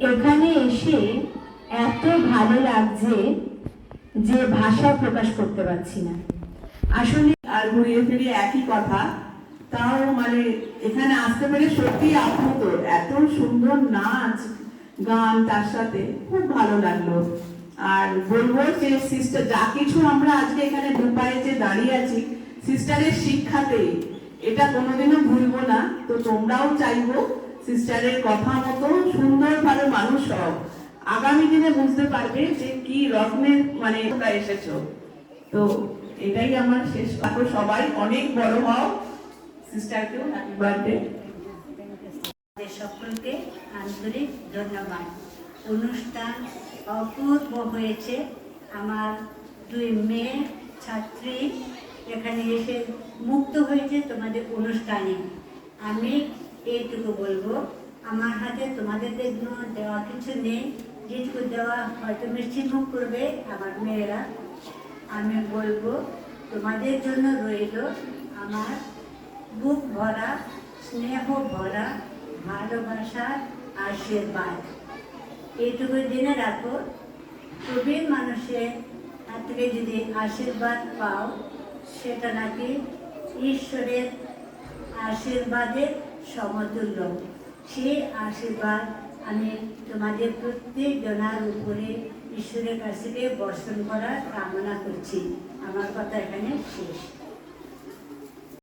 এখানে এসে এত ভালো লাগছে যে ভাষা প্রকাশ করতে পারছি না। আসলে আর ঘুরিয়ে ফিরিয়ে একই কথা, তাও মানে এখানে আসতে পেরে সত্যি আপ্লুত। এত সুন্দর নাচ গান, তার সাথে খুব ভালো লাগলো। আর বলবো যে সিস্টার, যা কিছু আমরা আজকে এখানে দুপায়ে যে দাঁড়িয়ে আছি সিস্টারের শিক্ষাতেই, এটা কোনোদিনও ভুলবো না। তো তোমরাও চাইবো সিস্টারের কথা মতো সুন্দরভাবে মানুষ হও, আগামী দিনে বুঝতে পারবে যে কি রত্নের মানে তোমরা এসেছো। তো এটাই আমার শেষ কথা। সবাই অনেক বড় হও, সিস্টারকেও হ্যাপি বার্থডে। সকলকে আন্তরিক ধন্যবাদ। অনুষ্ঠান অপূর্ব হয়েছে। আমার দুই মেয়ে ছাত্রী এখানে এসে মুক্ত হয়েছে তোমাদের অনুষ্ঠানে। আমি এইটুকু বলবো, আমার হাতে তোমাদের জন্য দেওয়া কিছু নেই, যেটুকু দেওয়া হয়তো মিষ্টি মুখ করবে আমার মেয়েরা। আমি বলবো তোমাদের জন্য রইল আমার বুক ভরা, স্নেহ ভরা ভালোবাসার আশীর্বাদ। এইটুকু জেনে রাখো, প্রবীণ মানুষের হাত থেকে যদি আশীর্বাদ পাও, সেটা নাকি ঈশ্বরের আশীর্বাদের সমতুল্য। সেই আশীর্বাদ আমি তোমাদের প্রত্যেক জনার উপরে ঈশ্বরের কাছ থেকে বর্ষণ করার কামনা করছি। আমার কথা এখানে শেষ।